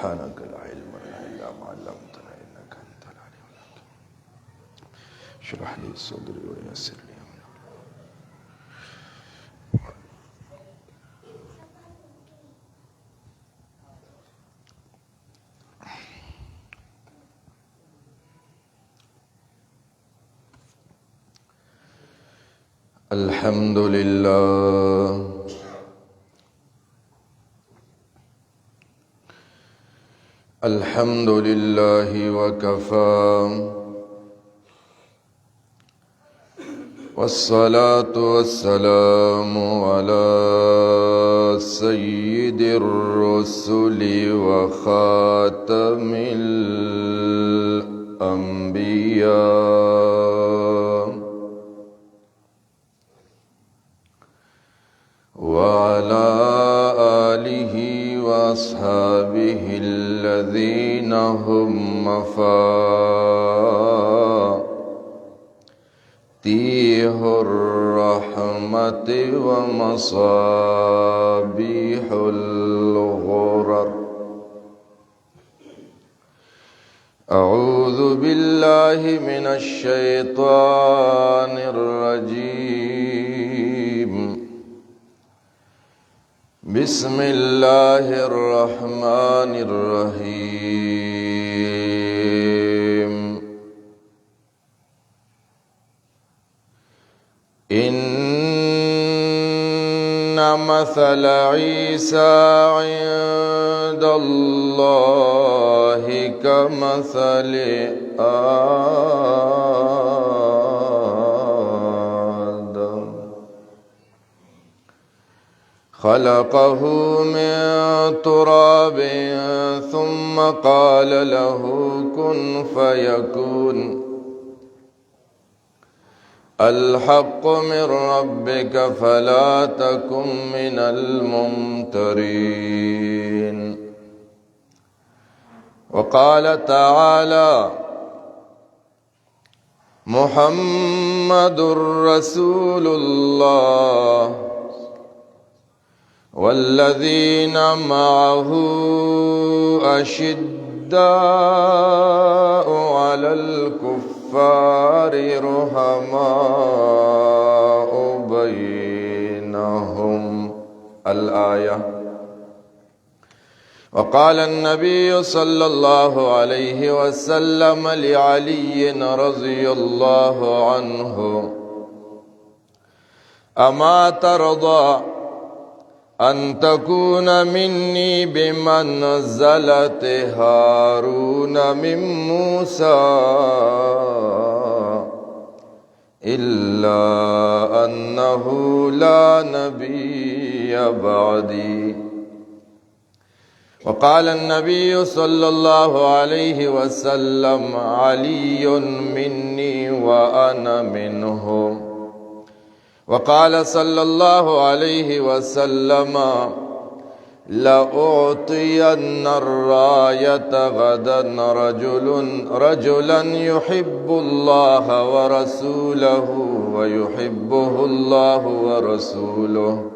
سبحانك لا علم لنا إلا ما علمتنا إنك أنت العليم الحكيم اشرح لي صدري ويسر لي أمري. الحمد لله الحمد لله وكفى والصلاة والسلام على سيد الرسل وخاتم الأنبياء وعلى آله وأصحابه الذين هم مفاتيح الرحمة ومصابيح الغرر. أعوذ بالله من الشيطان الرجيم. بسم الله الرحمن الرحيم. إن مثل عيسى عند الله كمثل آدم خلقه من تراب ثم قال له كن فيكون. الحق من ربك فلا تكن من الممترين. وقال تعالى محمد رسول الله والذين معه أشداء على الكفار رحماء بينهم الآية. وقال النبي صلى الله عليه وسلم لعلي رضي الله عنه أما ترضى أن تكون مني بمنزلة هارون من موسى إلا أنه لا نبي بعدي. وقال النبي صلى الله عليه وسلم علي مني وأنا منه. وقال صلى الله عليه وسلم لأعطين الراية غدا رجلا يحب الله ورسوله ويحبه الله ورسوله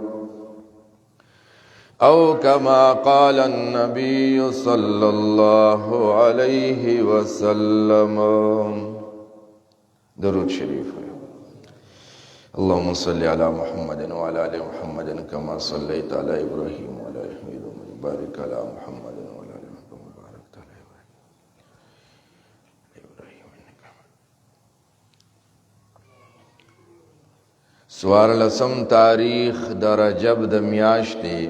أو كما قال النبي صلى الله عليه وسلم. درود شريف. اللهم صل على محمد وعلى آل محمد كما صليت على إبراهيم وعلى آل إبراهيم وبارك على محمد وعلى آل محمد وبارك على إبراهيم إنك حميد. څوارلسم تاریخ د رجب د میاشتې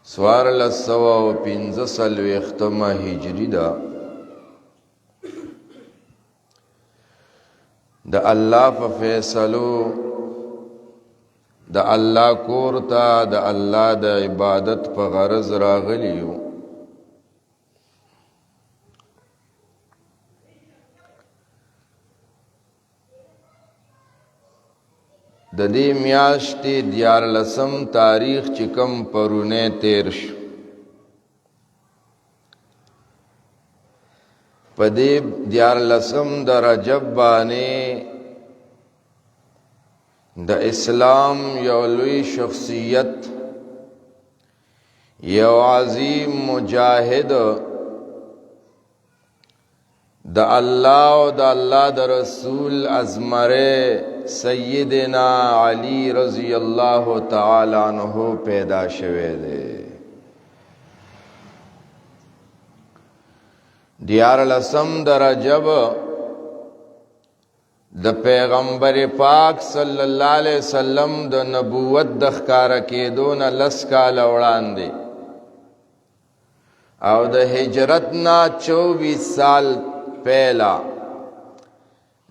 1445 هجری ده. د الله په فیصلو د الله کور ته د الله د عبادت په غرض راغلیو. د دې میاشتې 14 تاریخ چې کوم پرونه تیر شو په دې 14 د رجب باندې د اسلام یو لوی شخصیت یو عظیم مجاهد د الله او د الله د رسول ازمره سیدنا علی رضی الله تعالی عنہ پیدا شوه دی. دیار لسم د رجب د پیغمبر پاک صلی الله علیه وسلم د نبوت د ښکارا کېدو نه لس کاله وړاندې او د هجرت نه 24 سال پہلا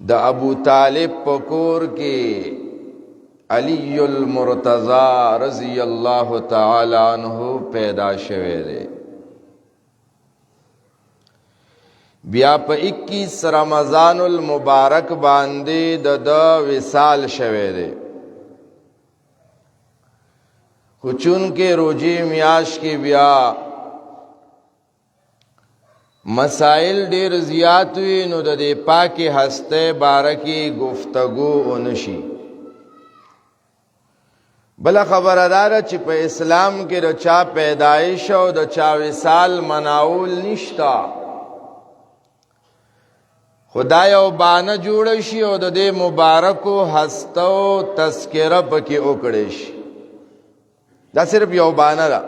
د ابو طالب په کور کې علی المرتضی رضی الله تعالی عنہ پیدا شوه دی. بیا په 21 رمضان المبارک باندې د وصال شوه دی. خو چون کې روزي میاش کې بیا مسائل ډیر زیات وي نو د دې پاکي هسته بارکی گفتگو ونشي. بل خبردار چې په اسلام کې د چا پیدایش او د چا وصال مناول نشتا. خدای او بانه جوړ شي او د دې مبارکو هستو تذکرہ پکې وکړي شي. دا صرف یو بانه ده.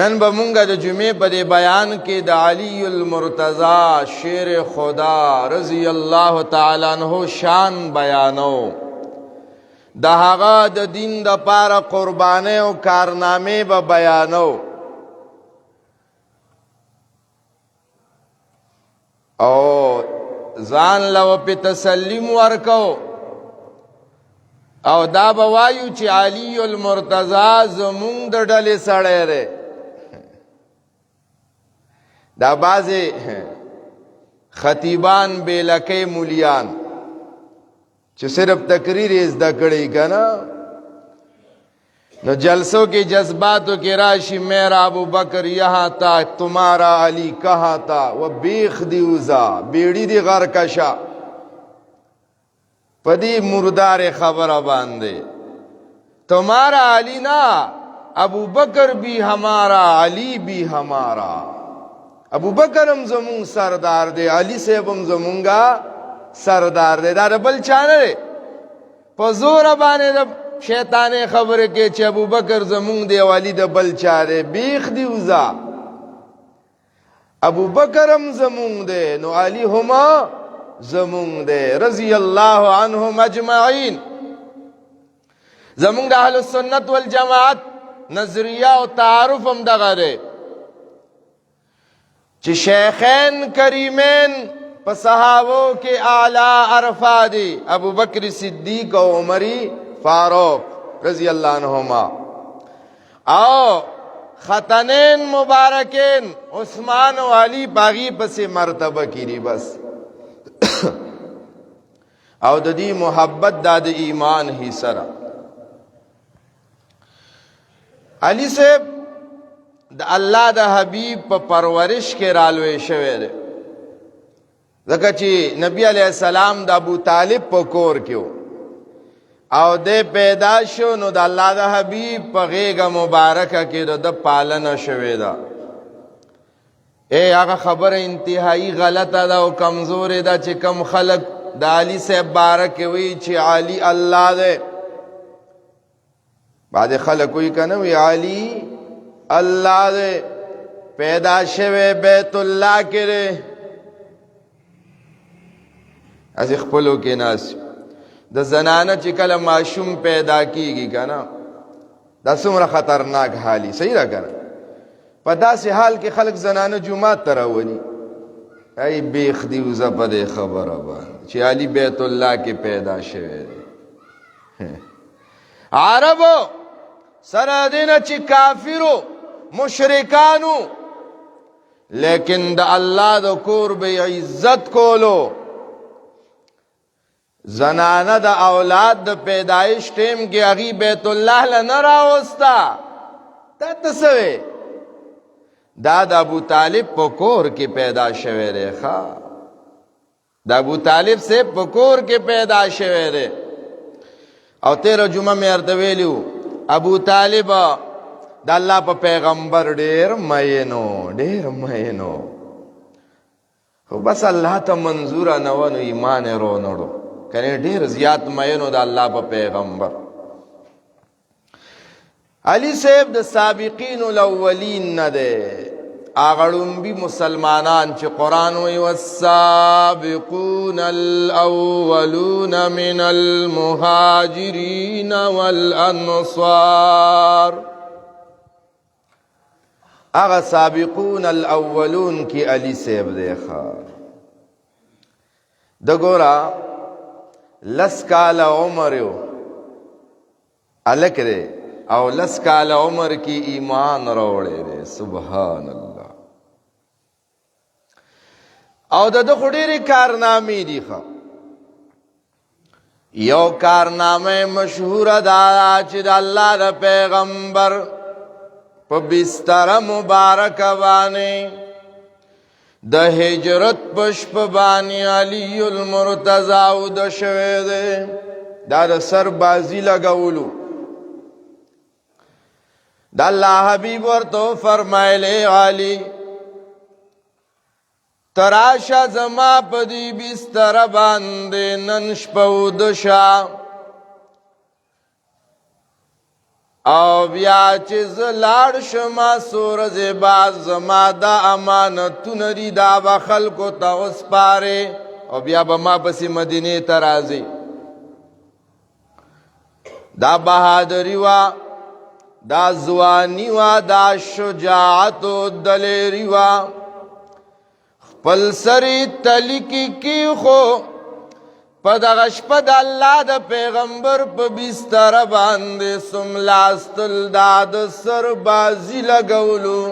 نن به مونږه د جمعې په دې بیان کې د علی المرتضی شیر خدا رضی الله تعالی عنہ شان بیانو. د هغه د دین د پاره قربانۍ او کارنامې به بیانو. او ځان لو په تسلیم ورکو او دا به وایو چې علی المرتضی زمونږ د ډلې سړی دی. دا بعضی خطیبان بیلکی مولیان چې صرف تقریر زده کړي کنه نو جلسوں کے جذباتوں کے راشی میرا ابو بکر یہاں تھا تمہارا علی کہاں تھا وہ بیخ دیوزا بیڑی دی غر کشا پدی مردار خبر باندے. تمہارا علی نا ابو بکر بھی ہمارا علی بھی ہمارا. ابو بکر هم زمون سردار دی علی صاحب هم زمونگا سردار دی. دا بل چانه دی پا زور بانه دا شیطانه خبره که چه ابو بکر زمونگ دی علی دا بل چاره بیخ دیوزا. ابو بکر هم زمونگ دی نو علی هما زمونگ دی رضی اللہ عنہم اجمعین. زمونگ دا اہل السنت والجماعت نظریہ و تعارف هم دا غره چې شیخین کریمین په صحابو کې اعلی عرفا دي ابو بکر صدیق او عمری فاروق رضی اللہ عنہما او خطنین مبارکین عثمان و علی باغی پس مرتبہ کیری بس. او د دې محبت د ایمان هی سره علی صاحب د الله د حبیب په پرورش کې رالوي شوی دی. ځکه چې نبی علیہ السلام د ابو طالب په کور کې او د پیدا شو نو د الله د حبیب په غیږه مبارکه کې د پالنه شوی ده. هغه خبره انتهایی غلطه ده او کمزورې ده چې کم خلق د علی صاحب بارک وی چې علی الله ده. بعد خلق وی کنه وی علی اللہ دے پیدا شوے بیت اللہ کرے از اخپلو کے ناس دا زنانہ چی کل معشوم پیدا کی گی کنا دا سمرا خطرناک حالی صحیح رہا کنا پا دا سی حال کے خلق زنانہ جمعات تراونی ای بیخ دیوزا پا دے خبر ابا چی علی بیت اللہ کے پیدا شوے دے. عربو سرادینا چی کافرو مشرکانو لیکن دا اللہ دا کور بی عزت کولو. زنانہ دا اولاد دا پیدائش ٹیم کی اغی بیت اللہ لنرا ہوستا دا تسوے دا ابو طالب پا کور کی پیدا شوے رے خواہ دا ابو طالب سے پا کور کی پیدا شوے رے. او تیرہ جمعہ میں اردویلیو ابو طالب د الله په پیغمبر ډیر مینو خو بس الله ته منظور نه ونه ایمان رونړو کنه ډیر زیات مینو د الله په پیغمبر. علی صاحب د سابقین الاولین نه ده اغړم بي مسلمانان چې قران وی والسابقون الاولون من المهاجرین والانصار. اغه سابقون الاولون کی علی صاحب دیکھا د ګورا لس کال عمر یو الک دے او لس کال عمر کی ایمان روڑے دے سبحان اللہ. او د خډيري کارنامې دي ښه یو کارنامه مشهور ده چې د الله د پیغمبر په بستر مبارک باندې د هجرت پشپ باندې علی المرتضی او د شوه ده دا د سر بازی لګولو د الله حبیب ورته فرمایله علی تراشا زما پدی بستر باندې نن شپه ودشا او بیا چې زلاړ شما سورز باز زما دا امانتونه دي دا به خلکو ته وسپاره او بیا به ما پسې مدینې ته راځي. دا بهادری وا دا ځواني وا دا شجاعت و دلیری وا خپل سری تلکی کی خو په دغه شپه د الله د پیغمبر په بستر باندې سملاستل دا د سر بازی لګولو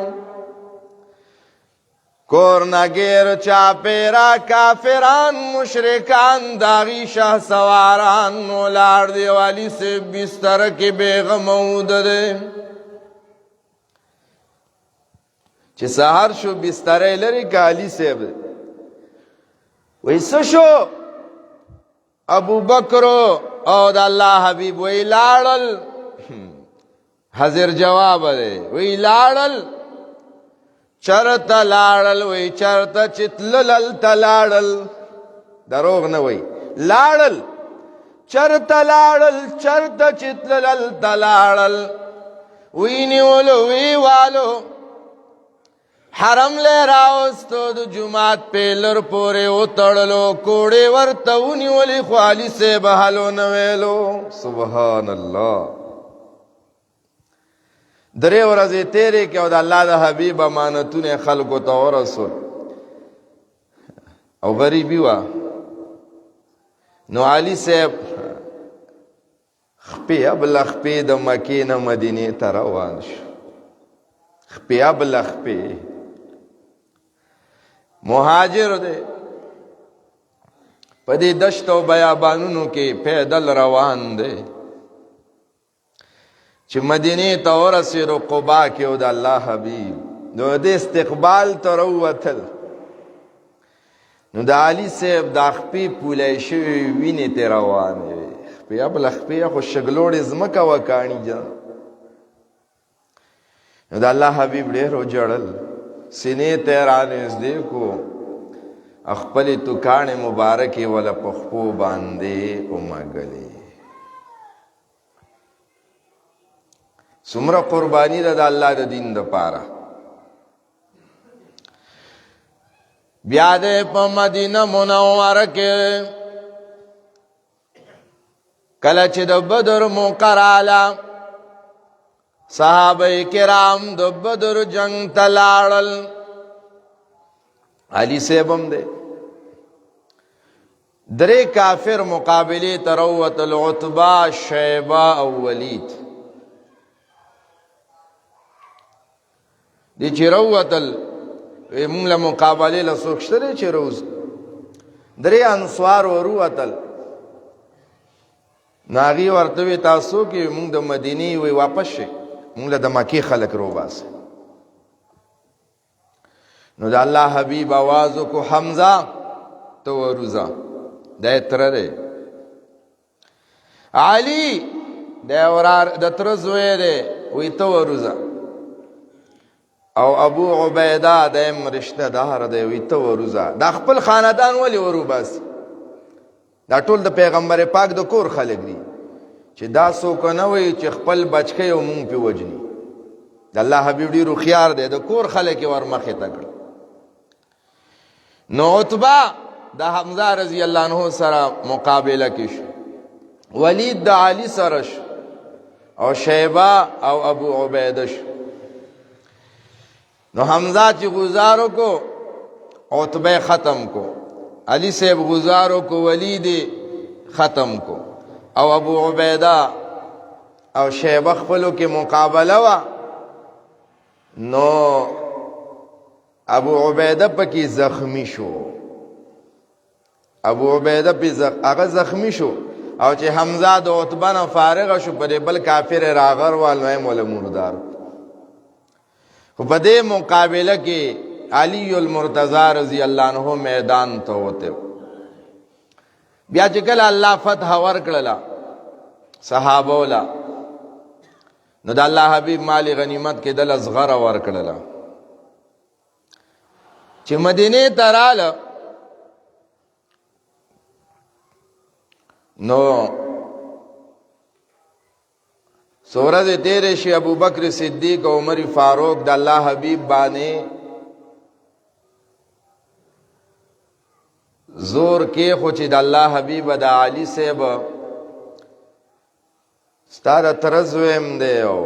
کورنګیر چاپیرا کافران مشرکان داغی شاه سواران ولاړ دی والی سے بستر کې بیغم ودره چې سحر شو بسترې لري کالی صاحب وایسو شو ابو بکر او د الله حبیب وی لاړل حاضر جواب دی وی لاړل چرته لاړل وی چرته چتلل تلاړل دروغ نه وی لاړل چرته لاړل چرته چتلل تلاړل وی نیولو وی والو حرم لے راوستو دو جماعت پیلر پورے اتڑلو کوڑے ورتونی ولی خوالی سے بحلو نویلو سبحان اللہ. درے ورزی تیرے کیا دا اللہ دا حبیب امانتون خلقو تا ورسول او غریبی وا نو علی صاحب خپی ابل خپی دا مکین مدینی تا روان شو خپی ابل خپی مهاجر دے پدی دشت و بیابانونو کې پیدل روان دے چې مدینه ته ورسېدو قبا کې او د الله حبیب نو د استقبال ته راووتل نو د علي صاحب د خپې پولی شوي وینې ته روانې وې خپې بله خپې خو شګلوړې ځمکه وکاڼي جان نو د الله حبیب ډېر وژړل سینې ته رانږدې کو خپلې توکاڼې مبارکې وله په خپو باندې ومږلې څومره قرباني ده د الله د دین دپاره بیا دې په مدینه منوره کې کله چې د بدر موقع راله صحابه کرام د بدر جنگ ته لاړل علي صاحب هم دی درې کافر مقابلې ته راووتل عتبه شیبه او ولید دی چې راووتل مونږ له مقابلې له څوک شته دی چې روز درې انصار وروتل نو هغې ورته وې تاسو کې مونږ د مدینې وی واپس شئ مونږ له د مکې خلک روباسئ نو د الله حبیب آواز وکړو حمزه ته وروځه دا یې تره دی علي دی ورار د تره زوی دی وی ته وروځه او ابو عبیده دیم رشته دار دی وی ته وروځه دا خپل خاندان ولې وروباسي دا ټول د پیغمبر پاک د کور خلک دي چې دا څوک نه وي چې خپل بچکی او مونږ پې وجني د الله حبیب ډېر هوښیار دی د کور خلک یې ور مخې ته کړه نو عتبه د حمزه رضی الله عنه سره مقابله کې شو ولید د علي سره شو او شیبه او ابو عبیده شو نو حمزه چې گزارو کو عتبه ختم کو علی صاحب گزارو کو ولید ختم کو او ابو عبیده او شیبه خپلو کې مقابله وا نو ابو عبیده پکې زخمی شو ابو عبیده پې هغه زخمی شو او چې حمزه د عتبه نه فارغه شو په بل کافر راغر وال نو مولا مردار خو په دې مقابله کې علی المرتضی رضی الله عنه میدان ته وته بیا چې کله الله فتح ورکړله صحابه ولا نو د الله حبیب مال غنیمت کې دل صغره ورکړله چې مدینه ته راله نو سورج تیرے شی ابو بکر صدیق و عمر فاروق د الله حبیب باندې زور کې خو چې د الله حبیب د علی صاحب ستاره ترزویم دی او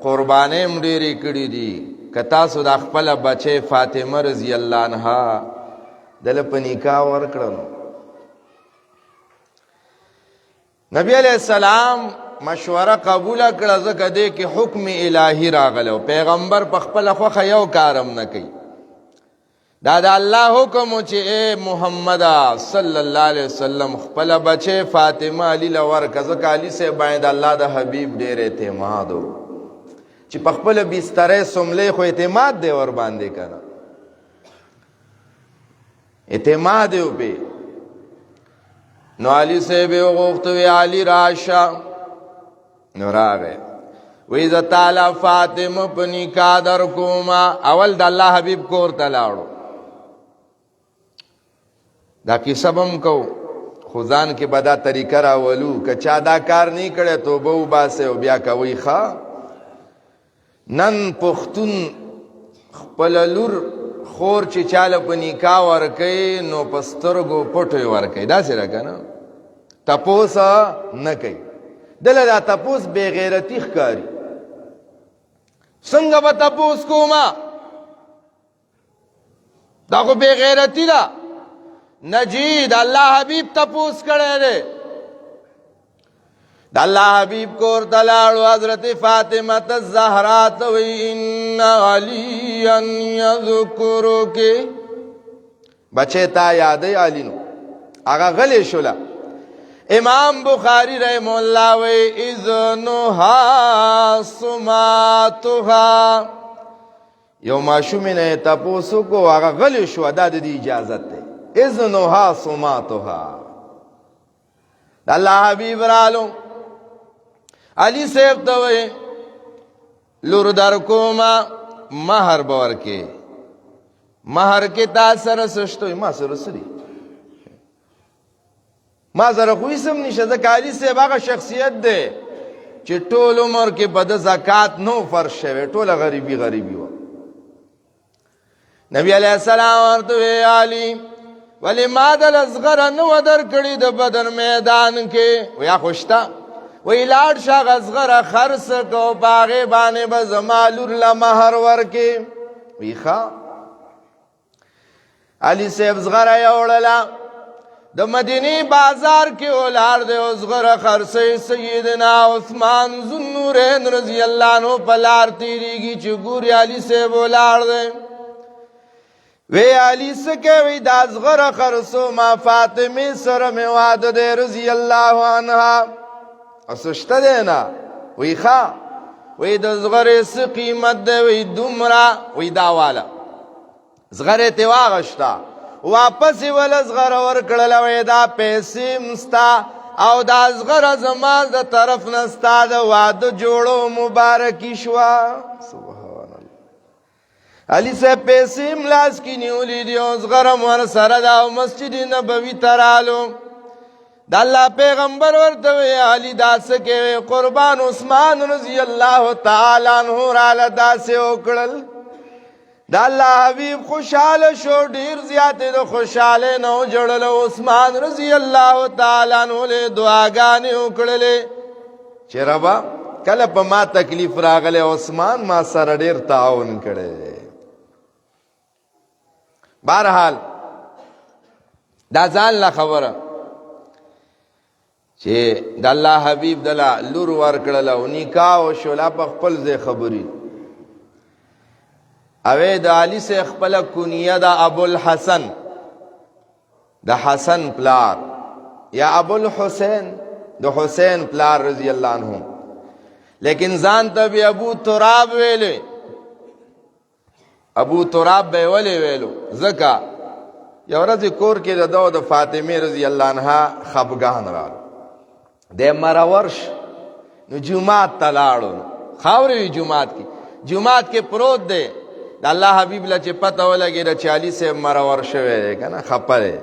قربانیم ډېرې کړي دي که تاسو د خپل بچی فاطمه رضی الله عنها دله په نکاح ورکړل نبی علیہ السلام مشوره قبول کړه ځکه دې کې حکم الهی راغلو پیغمبر په خپل خوخه یو کارم نه کوي دا د الله حکم چې اے محمد صلی الله علیه وسلم خپل بچی فاطمه علی لور کزه علی سے باندې الله د حبیب ډېر اعتماد چې په خپل بسترې سملې خو اعتماد دی ور باندې کړه اعتماد یو په نو علی صاحب وغوښتو وی علی راشه نو راغی وی ز تعالی فاطمه په نکاح در کوما اول د الله حبیب کور ته لاړو دا کیسه بم کو خدان کې بدا طریقه راولو که چا دا کار نه کړي توبه وباسه او بیا کوي ښا نن پښتون خپل لور خور چې چاله په نکاح ورکي نو پسترګو پټوي ورکي دا سره کنه تپوس نه کوي دله دا تپوس بے غیرتی ښکاری څنګه به تپوس کوما دا خو بے غیرتی ده نجید الله حبیب تپوس کړی دی د الله حبیب کور ته لاړو حضرت فاطمه الزهرا ته وی ان علیا یذکرک بچه تا یادې علی نو هغه غلی شوله امام بخاری رحم الله وی اذنها سماتها یو ماشوم نه تپوسو کو هغه غلی شو دا د اجازت ده اذنها سماتها د الله حبیب رالو علی صاحب ته وی لور در کوما مہر باور کې مہر کې تا سره سشتوي ما سره سری ما سره خو اسم نشه ځکه علی صاحب هغه شخصیت دی چې ټول عمر کې بد زکات نو فرض شوی ټول غریبي و نبی علیہ السلام ورته وی علی ولی ما دل اصغر نو در کړي د بدر میدان کې ویا خوشتا وی لاړ شاه اصغر خرص کو باغې باندې به زمالور لا مہر ورکې وی ښا علی صاحب اصغر یوړلا د مدینی بازار کې ولار دی اصغر خرصې سیدنا عثمان ذوالنورین رضی الله عنه پلار تیریږي چې ګوري علی صاحب ولار دی وی علی سکه وی د اصغر خرصو ما فاطمه سره می واده دی رضی الله عنها اسشته دینا وی ښا وی د اصغر س قیمت دی وی دومره وی دا والا اصغر ته واغشتا واپس ول اصغر ور کړل وې دا پیسې مستا او دا اصغر زما د طرف نه ستا د واده جوړو مبارکي شوه. سبحان الله. علي صاحب پیسې ملاس کې نیولې دي او اصغر م ورسره ده او مسجد نبوي ته رالو. د الله پیغمبر ورته وی علي داسې کوې؟ قربان عثمان رضی الله تعالی عنہ راله داسې وکړل. د الله حبیب خوشحاله شو، ډیر زیاتې د خوشحالۍ نه وژړل. عثمان رضی الله تعالی عنہ له دعاګانې وکړلې چې ربه کله په ما تکلیف راغلی عثمان ما سره ډیر تعاون کړی. بهرحال دا ځان له خبره چې د الله حبیب دله لور ورکړله او نکاح وشو. لا په خپل ځای خبرې اوی د علي سے خپل کنیه د ابوالحسن، د حسن پلار، یا ابوالحسین د حسین پلار رضی الله عنه، لیکن ځان ته به ابو تراب ویلې. ابو تراب به ولې ویلو؟ ځکه یو ورځ کور کې د دو د فاطمه رضی الله عنها خفګان راغلو. د مرورش نو جمعات ته لاړو. خاورې جمعات کې پروت دی. د الله حبیب له چې پته ولګېده چې علي صاحب مرور شوی دی که نه خفه دی،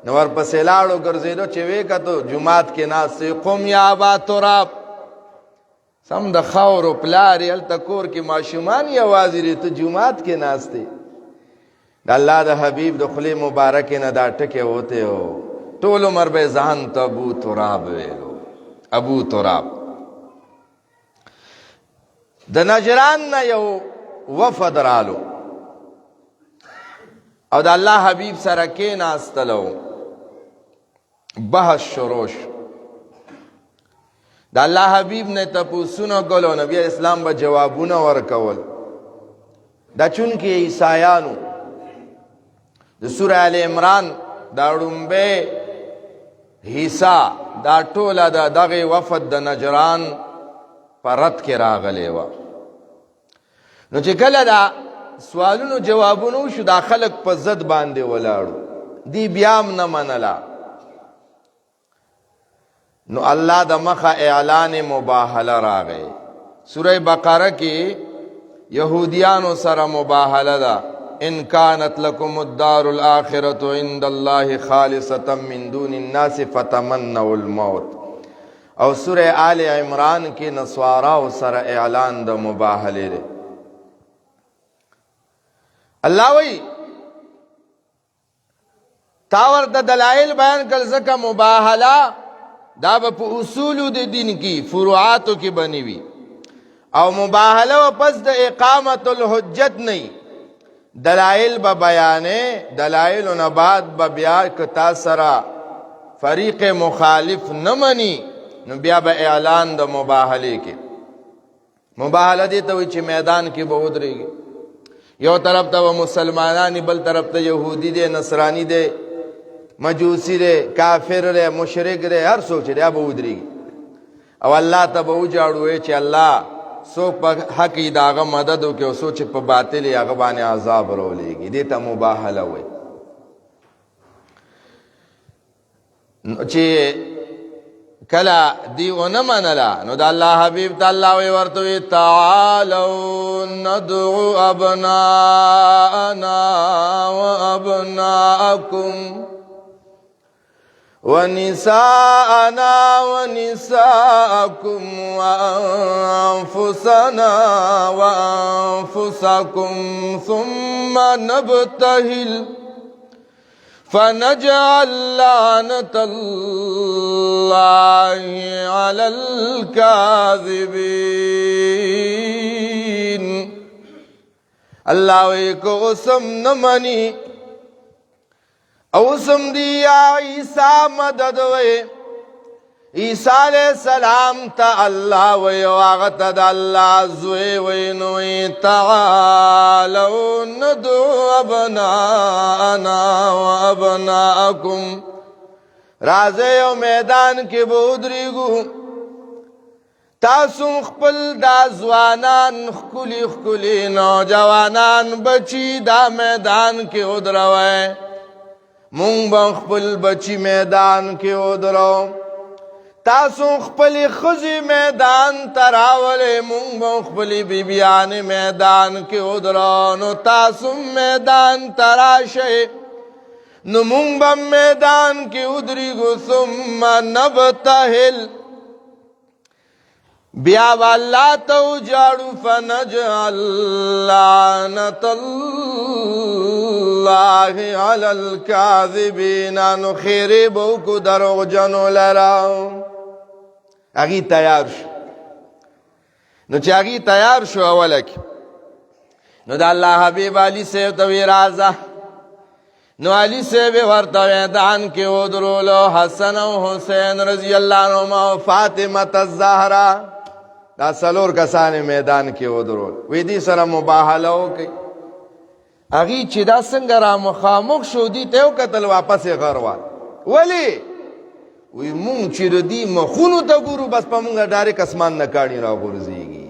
نو ورپسې لاړو ګرځېدو چې ویې کتو جمعات کې ناست دی. قم یا ابا تراب، سم د خاورو پلار یې هلته کور کې ماشومان یوازې دی، ته جمعات کې ناست دی. د الله د حبیب د خولې مبارکې نه دا ټکې وته و. ټول عمر به ځان ته ابو تراب ویلو. ابو تراب. د نجران نه یو وفد رالو او د الله حبیب سره کېناستلو، بحث شروع شو. د الله حبیب نه تپوسونه کول، نبی اسلام به جوابونه ورکول. دا چونکې عیسایانو د سوره ال عمران دا ړومبی حصہ دا ټوله د دغه وفد د نجران په رد کې راغلی وه. نو چې کله دا سوالونو جوابونه وشو، دا خلک په ضد باندې ولاړو، دی بیا هم نه منله. نو الله د مخه اعلان مباهله راغی. سوره بقره کې یهودیانو سره مباهله ده. ان كانت لكم الدار الاخره عند الله خالصه من دون الناس فتمنوا الموت. او سوره آل عمران کې نصارا سره اعلان د مباهله ده. الله وی تاور د دلائل بیان کړ، ځکه مباهله دا په اصول د دین کې فروعاتو کې بنی وي، او مباهله پس د اقامت الحجت نه دلائل به بیانې. دلائل نه بعد به بیا کتا سره فریق مخالف نه مني، نو بیا به اعلان د مباهله کې. مباهله دې ته وي چې میدان کې به ودرېږي، یو طرف ته مسلمانانی، بل طرف ته یهودی دی، نصرانی دی، مجوسی دی، کافر دی، مشرک دی، هر څوک چې دی به ودرېږي او الله ته به وجاړو چې الله څوک په حق یې د هغه مدد وکړي او څوک چې په باطل یې هغه باندې عذاب راولېږي. دې ته مباهله وایي. چې کله دی ونه منله، نو د الله حبیب ته الله وی ورته وی تعالوا ندعو ابناءنا وابناءکم ونساءنا ونساءكم وأنفسنا وأنفسكم ثم نبتهل فنجعل لعنة الله على الكاذبين. الله ويكو اسم نمني او اسم دی یا عیسیٰ مدد وی. عیسیٰ علیہ السلام تا اللہ وی واغت دا اللہ زوی وی نوی تعالو ندعو ابناءنا و ابناءکم. رازے و میدان کی بودریگو تاسو خپل دا زوانان خکلی خکلی نوجوانان بچی دا میدان کی ادروئے. مونږ به خپل بچی میدان کې ودرو تاسو خپل خزی میدان تراولے مونږ خپل بیبیان میدان کې ودرانو تاسو میدان تراشه نو مونږ به میدان کې ودرېږو ثم نبتهل بیا به الله ته وجاړو فنجعل لعنة الله علی الکاذبین نو خیرې به وکړو دروغجنو لره هغې تیار شو نو چې هغې تیار شو اوله کې نو د الله حبیب علي صاحب ته وی راځه نو علي صاحب ورته میدان کې ودرولو حسن او حسین رضی الله عنهما او فاطمه الزهرا دا څلور کسان میدان کې ودرول وی دې سره مباهله وکړي هغې چې دا څنګه را مخامخ شو دي ته وکتل واپس یې غر وال ولې وی مونږ چې د دې مخونو ته ګورو بس په مونږ ډایرک اسمان نه کاڼي راغورځېږي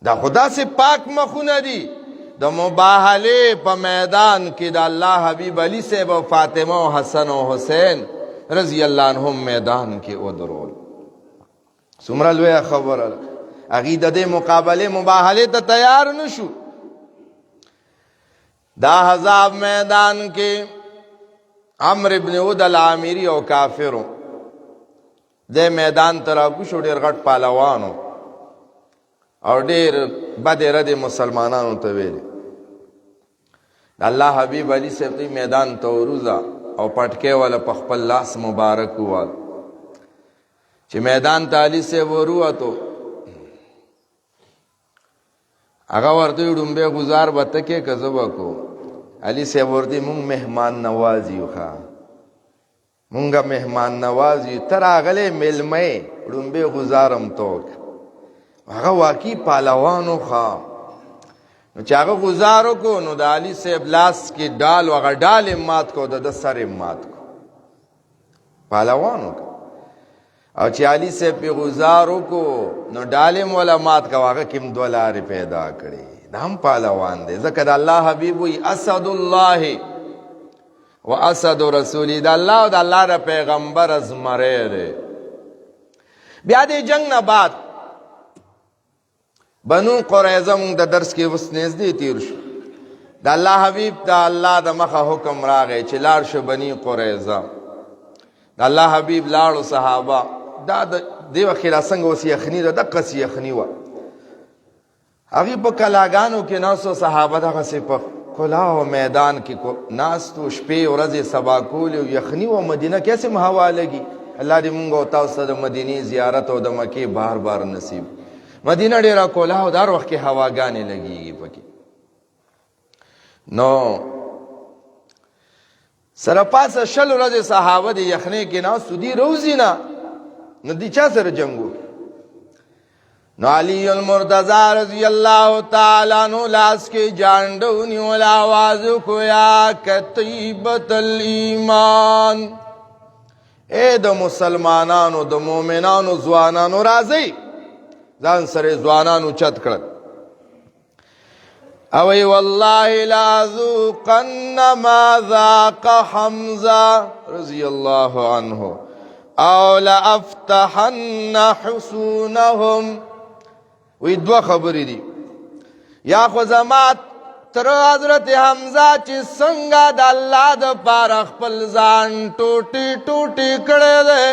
دا خو داسې پاک مخونه دي د مباهلې په میدان کې د الله حبیب علي صاحب او فاطمه او حسن او حسین رضی الله عنهم میدان کې ودرول څومره لویه خبره ده هغې د دې مقابلې مباهلې ته تیار نه شو دا حزاب میدان کې عمرو ابن عود العامري او کافرو د میدان ته راکوشو ډېر غټ پهلوانو او ډېر بدې ردې مسلمانانو ته ویلې د الله حبیب علي صاحب ته میدان ته وروځه او پټکې والا په خپل لاس مبارک ووال چې میدان ته علي صاحب ورووتو هغه ورته وی ډومبې ګزار به ته کې که زه به کوم علي صاحب ورته مونږ مهمان نواز یو ښه مونږ مهمان نواز یو ته راغلی میلمه یې ډومبې ګزارم ته وکړه هغه واقعي پهلوانو ښه نو چې هغه ګزار وکړو نو د علي صاحب لاس کې ډال و هغه ډال یې مات کړو د ده سر یې مات کړو پهلوان وکړه او چې علي صاحب پې ګزار وکړو نو ډال یې موله مات کړو هغه کې هم دوه لارې پیدا کړې دا هم پهلوان دی ځکه د الله حبیب وی اسد الله و اسد رسولی د الله او د الله د پیغمبر زمری دی بیا د جنگ نه بعد بنو قریظه مونږ د درس کې اوس نږدې تیر شو د الله حبیب د الله د مخه حکم راغی چې لاړ شو بني قریظه د الله حبیب لاړو صحابه دا د دې وخت را څنګه اوس یخني ده دقسې یخني وه هغې په کلاګانو کې ناستو صحابه دغسې په کلاو میدان کې ناستو شپې ورځې سبا کولې او یخني وه مدینه کې هسې هم هوا لګي الله دې مونږ او تاسو ته د مدینې زیارت او د مکې بار بار نصیب مدینه ډیره کولا او دار وخت کې هواګانې لګیږي پکې نو سره پاسه شل ورځې صحابه د یخنۍ کې ناستو دي روزي نه نو دي چا سره جنګ نو علی المرتضی رضی الله تعالی عنہ لاس کې جانډ ونیول آواز کو یا کتیبۃ الایمان اے د مسلمانانو د مؤمنانو ځوانانو راځي ځان سره ځوانانو چت کړل او ای والله لا ذوقن ما ذاق حمزه رضی الله عنه او لافتحن حصونهم وی دو خبری دی یا خو زما تر حضرت حمزه چې څنګه د الله د پاره خپل ځان ټوټي ټوټي کړی دی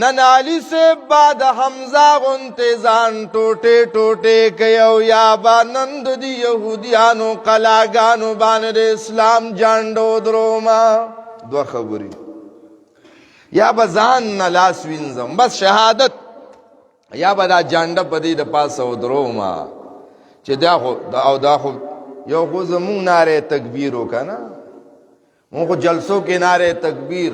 نن علي صاحب با د حمزه غونتې ځان ټوټې ټوټې کوي او یا به نن د دې یهودیانو قلاګانو باندې د اسلام جانډو درومه دوه خبرې یا به ځان نه لاس وینځم بس شهادت یا به دا جانډه په دې د پاسه ودرومه چې دا خو یو خو زمونږ نعرې تکبیر وکړه نه مونږ خو جلسو کې نعرې تکبیر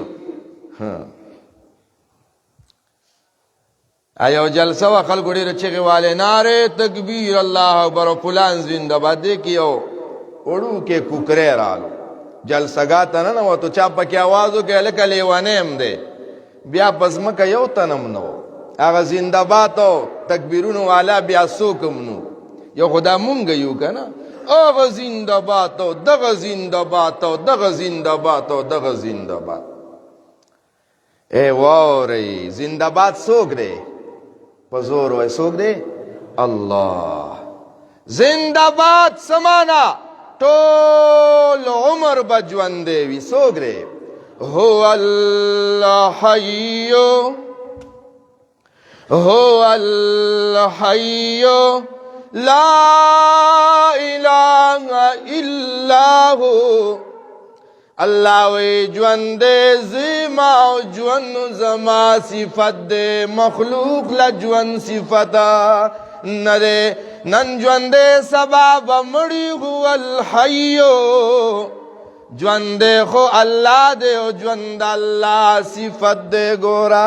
ایو جلسه و خلکو ډېره چغې والې نعرې تکبیر الله اکبر او فلان زنده باد دی کې یو وړوکی کوکری رالو جلسګاه ته ننوتو چا پکې اواز وکړی هلکه لیونی م دی بیا په ځمکه یو تنم نه و هغه زنده باد او تکبیرونو والا بیا څوک هم نو یو خو دا مونږ یو که نه هغه زنده باد او دغه زنده باد او دغه زنده باد او دغه زنده باد اے ووري زندباد سوک دے پزور وے سوک دے اللہ زندباد سمانا طول عمر بجوندے وی سوک دے هو الحي هو الحي لا اله الا هو اللہ وی جوند زما جوند زما صفت دے مخلوق لجوند صفتا ندے نن جوند سباب مڑی هو الحیو جوند خو اللہ دے جوند اللہ صفت دے گورا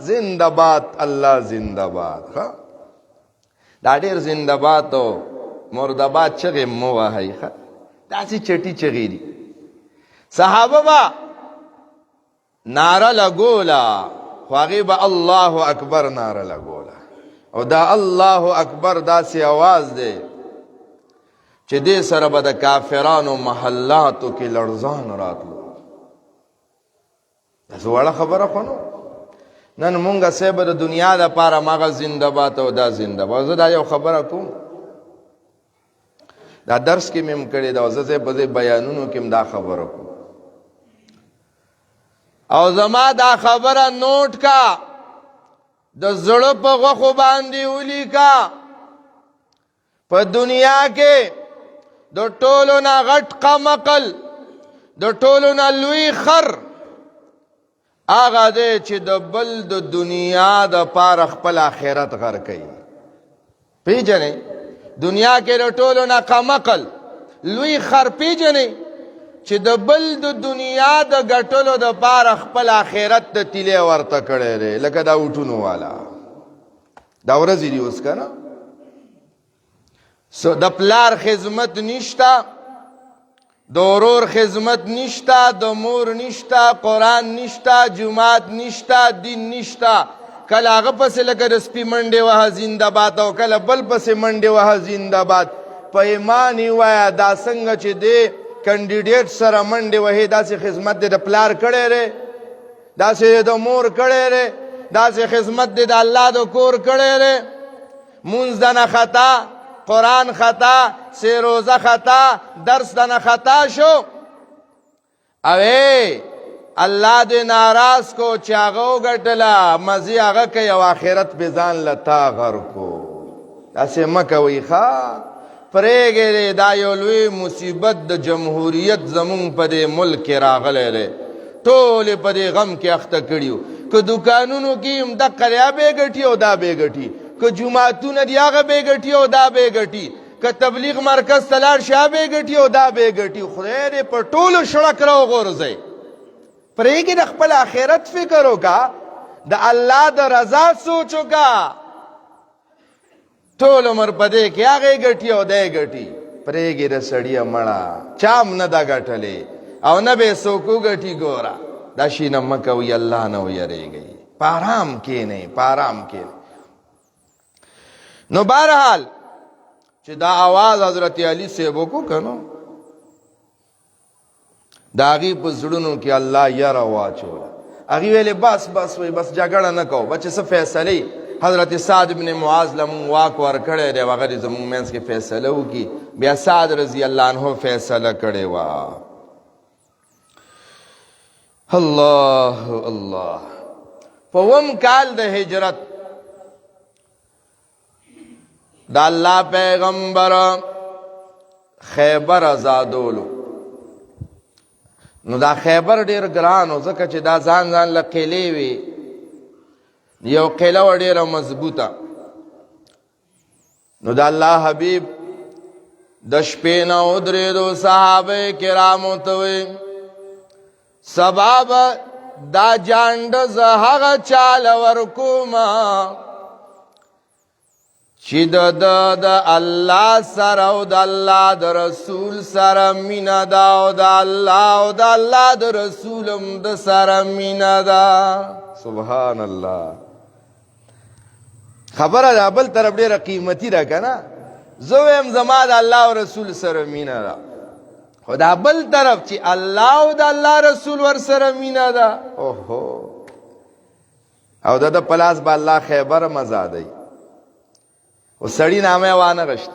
زندہ باد اللہ زندہ باد دا دیر زندہ باد تو مرد باد چغی مواہی دا سی چٹی چغی دی صحابہ با نعرہ لگولا خواغی با اللہ اکبر نعرہ لگولا او دا اللہ اکبر دا سی آواز دے چی دے سر با دا کافرانو محلاتو کی لرزان راتلو دا سوڑا خبر خونو نن مونگا سیب دا دنیا دا پارا ماغا زندہ باتا دا زندہ باتا دا یو خبر کون دا درس کی میم کردی دا وزا سیب دا بیانونو کم دا خبر کون او زما دا خبره نوٹ کا د زړه په غوخو باندې ولیکا په دنیا کې د ټولو نه غټ قمقل د ټولو نه لوی خر هغه دی چې د بل د دنیا د پاره خپل آخرت غر کوي پیژنې دنیا کې د ټولو نه قمقل لوی خر پیژنې چې د بل د دنیا د ګټلو د پاره خپل آخرت د تیلې ورته کړی دی لکه دا وټونو والا دا ورځې دي اوس که نه د پلار خدمت نشته د ورور خدمت نشته د مور نشته قرآن نشته جماعت نشته دین نشته کله هغه پسې لکه د سپي منډې وهه زنده باد او کله بل پسې منډې وهه زنده باد په ایمان یې وایه دا څنګه چې دی کینډیډیټ سره منډې وهي داسې خدمت دې د پلار کړی دی داسې د مور کړی دی داسې خدمت دې د الله د کور کړی دی مونځ دنه خطا قرآن خطا سه روزه خطا درس دنه خطا شو اوی الله دې ناراض کو چې هغه وګټله مزي هغه کوي او آخرت به ځان له تا غر کو داسې مه کوئ ښه پریږدئ دا یو لوی مصیبت د جمهوریت زمونږ په دې ملک کې راغلی دی ټول یې په دې غم کې اخته کړي که دکانونو کې هم دقه دی بې ګټي او دا بې ګټي که جوماتونه دي هغه بې ګټي او دا بې ګټي که تبلیغ مرکز ته لاړ شي هغه بې ګټي او دا بې ګټي خدای دې په ټولو شړک راوغورځئ پریږدئ د خپل آخرت فکر وکړه د الله د رضا سوچ وکړه ټول عمر په دې کې هغې ګټي او دی ګټي پرېږدې د سړیه مړه چام نه ده ګټلې او نه به یې څوک وګټي ګوره دا شي نه مه کوئ الله نه ویرېږئ په ارام کښېنئ په ارام کښېنئ نو بهرحال چې دا آواز حضرت علی صاحب وکړو که نو د هغې په زړونو کې الله یره واچوله هغې ویلې بس بس وی بس جګړه نه کوو بچې څه فیصلې حضرت سعد بن معاذ لمون واک ورکړی دی هغه دې زمونږ منځ کې فیصله وکړي بیا سعد رضی الله عنه فیصله کړې وه الله الله په اووم کال د هجرت د الله پیغمبر خیبر آزادولو نو دا خیبر ډېر ګران و ځکه چې دا ځان ځان له قلې وي یو قلعه وه ډېره مضبوطه نو د الله حبیب د شپې نه ودرېدو صحابه کرامو ته وی سبا به دا جانډه زه هغه چاله ورکومه چې د الله سره او د الله د رسول سره مینه ده او د الله او د الله د رسول هم د سره مینه ده سبحان الله خبره ده بل طرف ډېره قیمتي ده که نه زه ویم زما د الله او رسول سره مینه ده خو دا بل طرف چې الله او د الله رسول ور سره مینه ده اوهو او د پلاس با الله خیبر مزادی او سړی نامه وانه غشت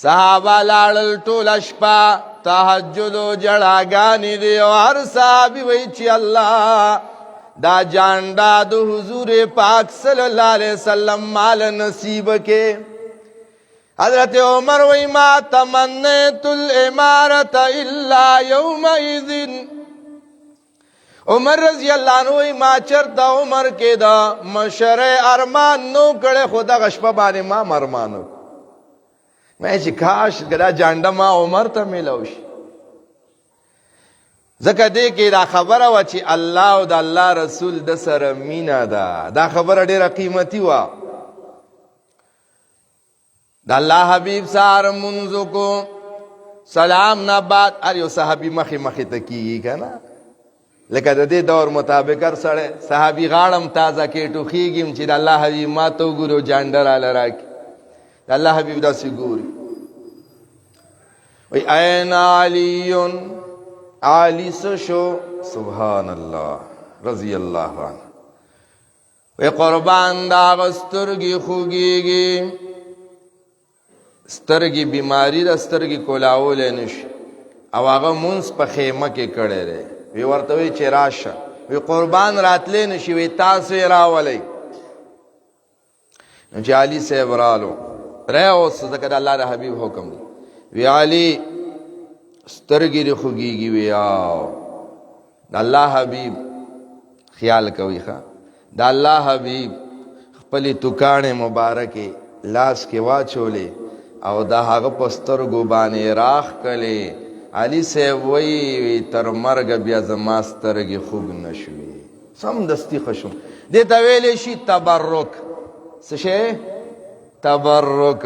صحابه لاړل ټوله شپه تهجد و جړاګانې دي او هر صحابي وایي چې الله دا جانډا د حضور پاک صلی الله علیه وسلم مال نصیب کې. حضرت عمر وایي ما تمنیت الامارة الا یومئذ. عمر رضی اللہ عنہ وایي ما چرته عمر کې دا مشر ارمان نو کړی خو دغه شپه باندې ما ارمان وکړ. میں چې کاش دا جانډه ما عمر ته میلاو شي. ځکه دې کې دا خبره وه چې الله او د الله رسول د سره مینه ده. دا خبره ډېره قیمتي وه. د الله حبیب سهار منځ کو سلام نه بعد هر یو صحابي مخې مخې ته کېږي که نه، لکه د دې دور مطابق هر سړی صحابي غاړم تازه کې ټوخېږي چې د الله حبیب ما ته وګورو جانډه راله راکړي. د الله حبیب داسې ګوري وی این علیون علی سشو سبحان الله رضی الله عنه وی قربان دا سترګې خوږېږي، سترګې بیماری د سترګې کولاولی نشي او هغه مونځ په خیمه کې کړی دی. وی ورته وی چې راشه، وی قربان راتلی نشي، وی تاسو یې راولئ. نو چې علي صاحب رالو رای اوس ځکه د الله د حبیب حکم دی. وی علي سترګې دې خوږېږي. وی آو د الله حبیب خیال کوي ښه. د الله حبیب خپلې توکاڼې مبارکې لاس کې واچولې او د هغه په سترګو باندې راخ کړلې. علي صاحب وایي تر مرګه بیا زما سترګې خوږ نه شوې. سمدستي ښه شوم. دې ته ویلی شي تبرک. څه شی؟ تبرک.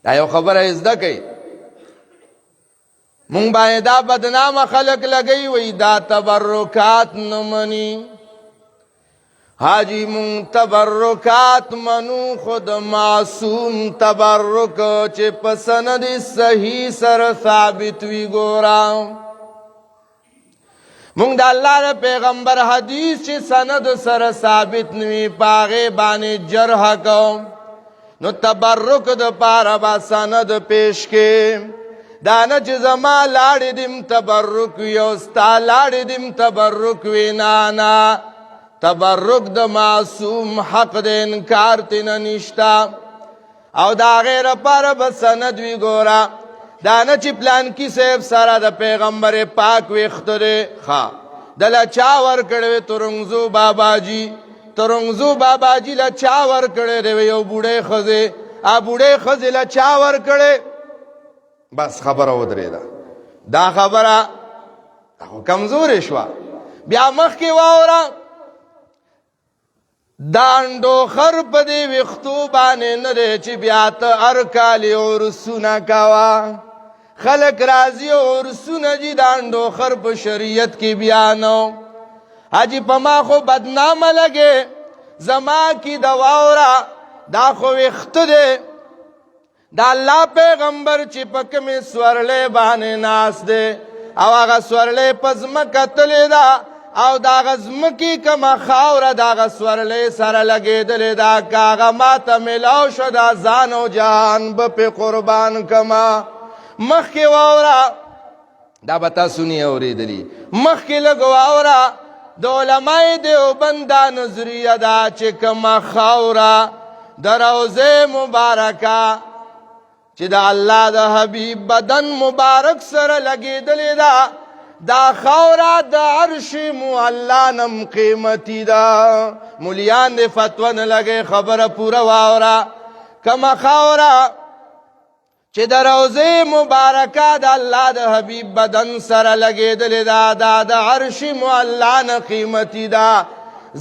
دا یو خبره زده کوي. مونږ باندې دا بدنامه خلک لګوي وایي دا تبرکات نه مني. حاجی مونږ تبرکات منو خود معصوم تبرک چې په سند صحیح سره ثابت وي. ګورم مونږ د الله د پیغمبر حدیث چې سند سره ثابت نوي په هغې باندې جرح کوم نو تبرک د پاره به سند پیش کې. دا نه چې زما لاړې دیم تبرک وي او ستا لاړې دیم تبرک وي. نه تبرک د معصوم حق د انکار تینا نشتا او دا غیر پاره به سند وي. ګوره دا نه چې پلان کی صاحب سره د پیغمبر پاک ویښته دی ښه دله چا ورکړی وی ترنګزو باباجي. ترنګزو باباجي له چا ورکړی دی یو بوډۍ ښځې. بوډۍ ښځې له چا ورکړی؟ بس خبره ودرېده. دا خبره کمزورې شوه. بیا مخکې واوره دا انډوخر په دې ویښتو باندې نه دی چې بیا ته هر کال یې عرسونه کوه. خلک راځي عرسونه جي د انډوخر په شریعت کې بیا نه. حاجي په ما خو بدنامه لګې زما کې د واوره دا خو ویښته دی. د الله پیغمبر چې په کومې سورلۍ باندې ناست دی او هغه سورلۍ په ځمکه تلې ده او د هغه ځمکې کومه خاوره د هغه سورلۍ سره لګېدلې ده. که هغه ما ته میلاو شو دا ځان او جان به پې قربان کما. مخکې واوره دا به تاسو نه اورېدلي. مخکې لږ واوره د علمای دیوبند دا نظریه ده چې کومه خاوره د روضې مبارکه چې د الله د حبیب بدن مبارک سره لګېدلې ده دا خاوره د عرش معلی نم قیمتي ده. مولیان دې فتوه نه لګوي خبره پوره واوره. کومه خاوره چې د روضې مبارکه د الله د حبیب بدن سره لګېدلې ده دا د عرش معلی نه قیمتي ده.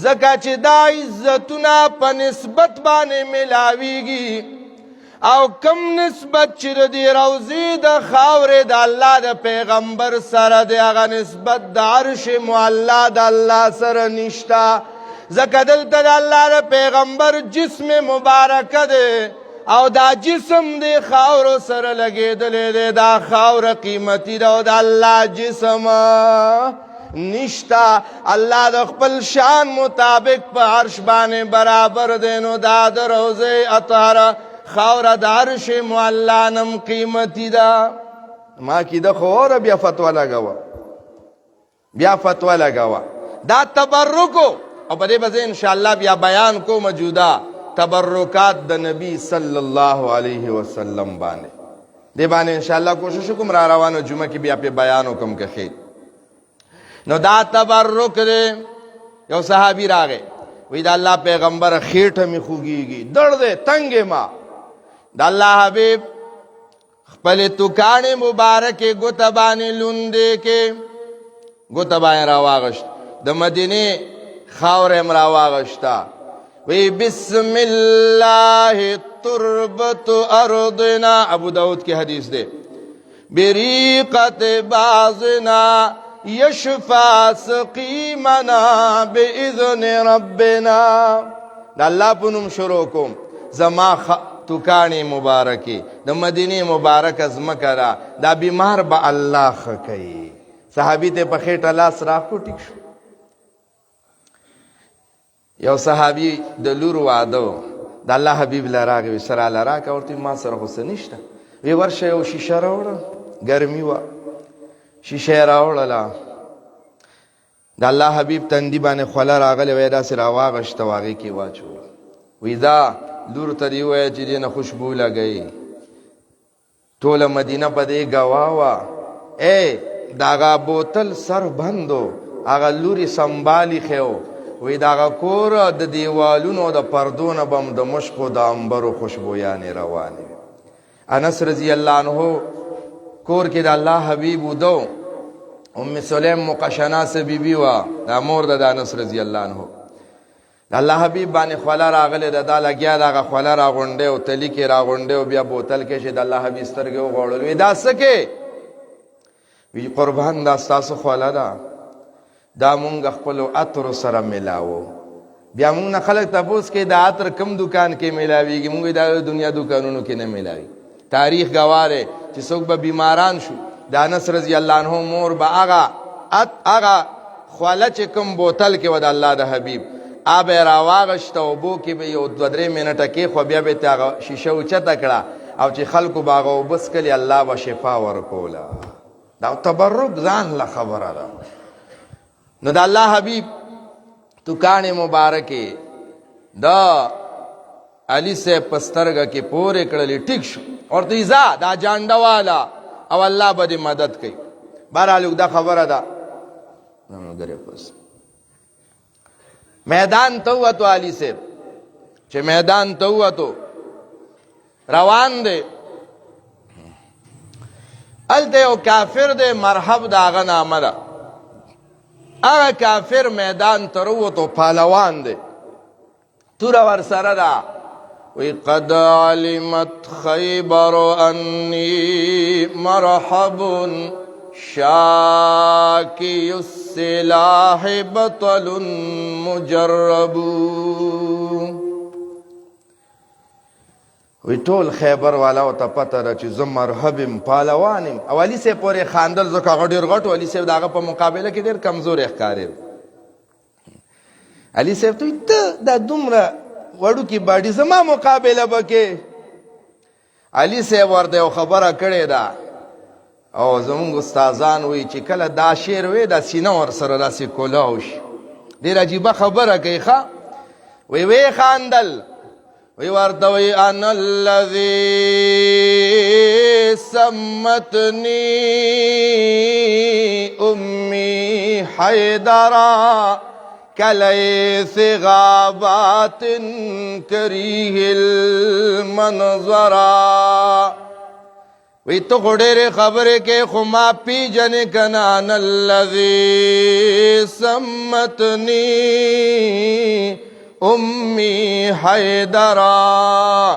ځکه چې دا عزتونه په نسبت باندې میلاویږي او کم نسبت چې د دې روضې د خاورې د الله د پیغمبر سره دی هغه نسبت د عرش معلی د الله سره نشته. ځکه دلته د الله د پیغمبر جسم مبارکه دی او دا جسم دی خاورو سره لګېدلی دی. دا خاوره قیمتي ده او د الله جسم نشتا الله د خپل شان مطابق په عرش باندې برابر دی نو دا د روضه اطهره خاوره د عرش معلا نم قیمتي ده ما کې د خو بیا فتوا لګوه دا تبرکو او په دې به ان شاء الله بیا بیان کو موجوده تبرکات د نبی صلی الله علیه وسلم باندې دې باندې ان شاء الله کوشش کوم را روانو جمعه کې بیا په بیان وکم که خیر نو دا تبرک دې یو صحابي راغی وی دا الله پیغمبر خېټه می خوږیږي درد تنگ ما دا الله حبیب خپل توکانه مبارکه ګوت باندې لوندې کې ګوت باندې راواغشت د مدینه خاور امرا واغشتا وی بسم الله تربت ارضنا ابو داود کی حدیث دے بریقت بازنا یشفا سقیمنا باذن ربنا دا اللہ پنم شروع کم زما توکانی مبارکی دا مدینی مبارک از مکرا دا بیمار با اللہ خکی صحابی تے پخیٹ اللہ سراخ کو ٹک شو یو صحابی د لور واده د الله حبیب لراغه سره لراکه ورته ما سره خو نشته وی ورشه یو شیشه راوړه ګرمي وا شیشه راوړله د الله حبیب تندی باندې خلا راغله وای دا سره واغشت واغی کی واچو وی دا لور ته دی وای چې دینه خوشبو لګی ټول مدینه په دې گواوا داغه بوتل سر بندو هغه لوري سنبالي خو وی داغه کور د دیوالونو د پردونه بم د مشکو د انبرو خوشبویانې روانې انس رضی الله عنه کور کې د الله حبیب ودو ام سلیم مقشنا سے بیبی وا د مور د انس رضی الله عنه د الله حبیب باندې خلا راغله د لګیا دغه خلا راغونډه او تلی کې راغونډه او بیا بوتل کې شه د الله حبیب سترګې وغوړل وی دا سکه وی قربان دا تاسو خلا دا دا مونږ خپل عطر سره ملاو بیا مونږ نه خلک تاسو کې دا عطر کم دکان کې ملاويږي مونږ دا دنیا دکانونو کې نه ملاوي تاریخ گواره چې څوک به بیماران شو د انس رضی الله عنه مور به هغه خواله چې کوم بوتل کې ود الله د حبیب آب راواغشت او بو کې به یو 2-3 منټه کې خو بیا به تا شیشه اوچته کړه او چې خلکو باغه وبس کړي الله به شفا ورکولا دا تبرک ځان له خبره ده نو دا الله حبیب توکان مبارکه دا علی سے پسترګه کې پورې کړلې ټیک شو اور تیزا دا جانډه والا او الله به مدد کوي بهرحال دا خبره ده نو غره پس میدان ته وته علی سے چې میدان ته وته روان دي الته او کافر دے مرحب دا غنا مره هغه کافر میدان ته وته پهلوان دے تور ور سره دا وی قد علمت خیبر انی مرحب شاکی السلاح بطل مجرب وی ټول خیبر والا او ته پته را چې زه مرحبم پهلوانم او علي صاحب پورې خاندل ځکه هغه ډېر غټ و علي صاحب د هغه په مقابله کې ډېر کمزوری ښکارېد علي صاحب ته ته دا دومره وړوکې باډي زما مقابله به کې علي صاحب ورته یو خبره کړې ده او زمونږ استادان وایي چې کله دا شعر وایي دا سینه ورسره داسې کولاو شي ډېر عجیبه خبره کوي ښه وی خاندل وی ورته وی انا الذي سمتني امي حيدرا كليث غابات كريه المنظرا وی تو خودere خبره کې خما پی جن کنان الذي سمتني امی حیدرا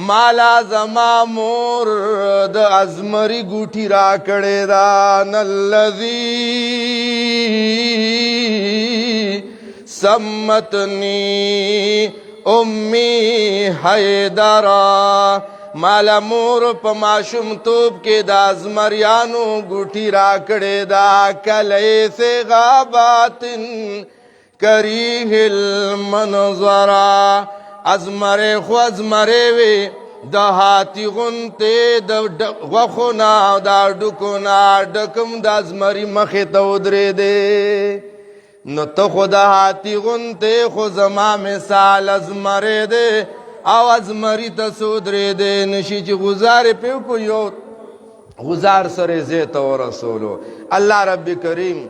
مالا زما مور د ازمری گوٹی را کڑے دان الذی سمتنی امی حیدرا مالا مور پا ماشم توب کے دا ازمریانو گوٹی را کڑے دا کلے سے غاباتن کریہ المنظرہ ازمرے خو ازمرے وے دا ہاتی غنتے دا غخونا دا ڈکونا ڈکم دا ازمری مخی تودرے دے نو تو خدا ہاتی غنتے خو زما مثال ازمرے دے او ازمری تا سودرے دے نشی چی غزار پیو کو یو غزار سر زیت و رسولو اللہ رب کریم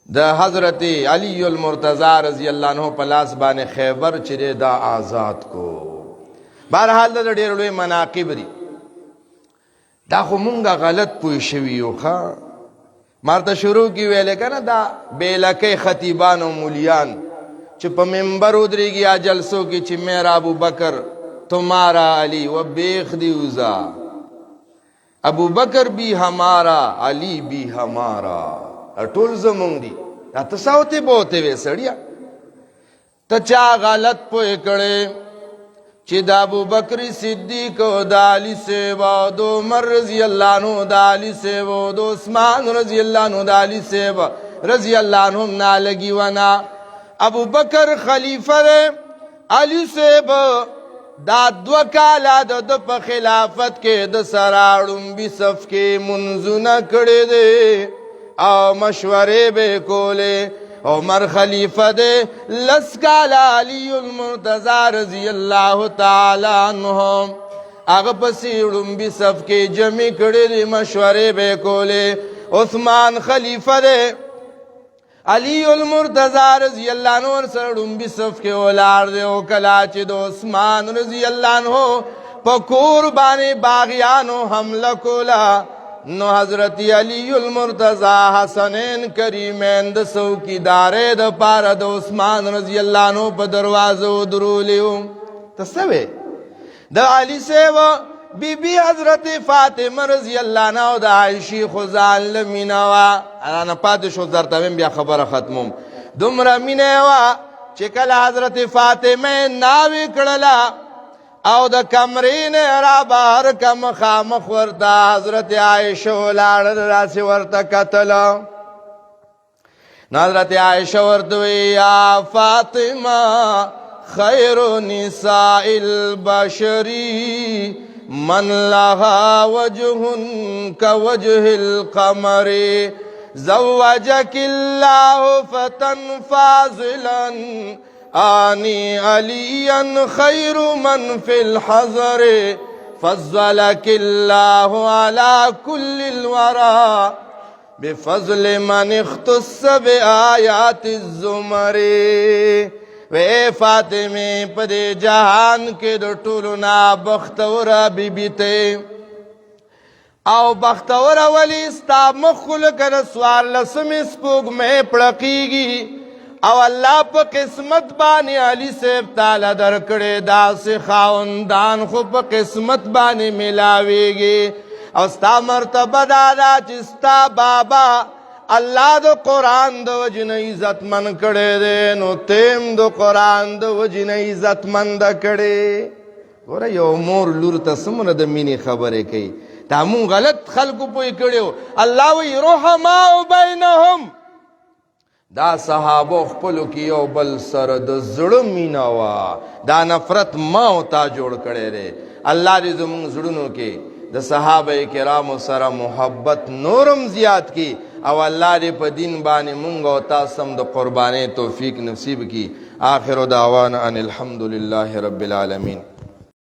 دا حضرت علی المرتضی رضی اللہ عنہ پلاس بان خیبر چرے دا آزاد کو بہرحال دا دیر لوی مناقب ری دا خو مونگا غلط پوی شویو خواہ مارتا شروع کی ویلے کنا دا بیلکے خطیبان و مولیان چھ پا ممبر ادری گیا جلسوں کی چھ میرا ابو بکر تمہارا علی و بیخ دیوزا ابو بکر بھی ہمارا علی بھی ہمارا ٹول زمونگ دی تصاوتی بوتے وے سڑیا تا چا غلط پوئے کڑے چی دا ابو بکر صدیق و دا علی سیبا دو عمر رضی اللہ عنہ دا علی سیبا دو عثمان رضی اللہ عنہ دا علی سیبا رضی اللہ عنہ نا لگی ونا ابو بکر خلیفہ دے علی سیبا دا دو کالا دا دو پا خلافت کے دا سراڑم بی صف کے منزو کڑے دے او مشورے بے کولے عمر خلیفہ دے لسکالا علی المرتضی رضی اللہ تعالی عنہ اغا پسیڑم بی صف کے جمع کڑے دے مشورے بے کولے عثمان خلیفہ دے علی المرتضی رضی اللہ عنہ سرڑم بی صف کے اولار دے او کلاچ دو عثمان رضی اللہ عنہ پکور بانے باغیانو حملہ کولا نو حضرت علی المرتضی حسنین کریمین دا سوکی دارے دا پارا دا عثمان رضی اللہ عنہ پا دروازو درولیو تسوے دا علی سے و بی بی حضرت فاطمہ رضی اللہ عنہ دا عائشی خوزان لمینوا انا پاتشو زرطوین بیا خبر ختموم دمرا مینوا چکل حضرت فاطمہ ناوی کڑلا او دا کمرین را بار کم خامخ ورطا حضرت عائشہ لار راسی ورطا قتلا حضرت عائشہ ورطوی یا فاطمہ خیر نساء البشری من لها وجہ کا وجہ القمر زوجک اللہ فتن فاضلا آنی علیا خیر من فی الحضر فضلک اللہ علی کل الورا بفضل من اختص بآیات الزمر وے فاطمے پدے جہان کے دو ٹولنا بختورا بی بیتے او بختورا ولی ستا مخل کر سوار لسم سپوگ میں پڑقیگی او اللہ پا قسمت بانی علی سیب تالا در کڑے دا سے خاوندان خو پا قسمت بانی ملاوے گی او ستا مرتبہ دادا چستا بابا اللہ دو قرآن دو وجن عزت من کڑے دے نو تیم دو قرآن دو وجن عزت من دا کڑے گورا یو مور لور تا سمن دا مینی خبرے کئی تا مون غلط خلقو پوئی کڑے ہو اللہ وی رحماؤ بینہم دا صحابو خپلو کی یو بل سر دا زڑم میناوا دا نفرت ماو تا جوڑ کڑے رے اللہ دی زمون زڑنو کے دا صحابہ کرام سر محبت نورم زیاد کی او اللہ دی پا دین بانی منگا و تاسم دا قربانی توفیق نصیب کی آخر دعوانا ان الحمدللہ رب العالمین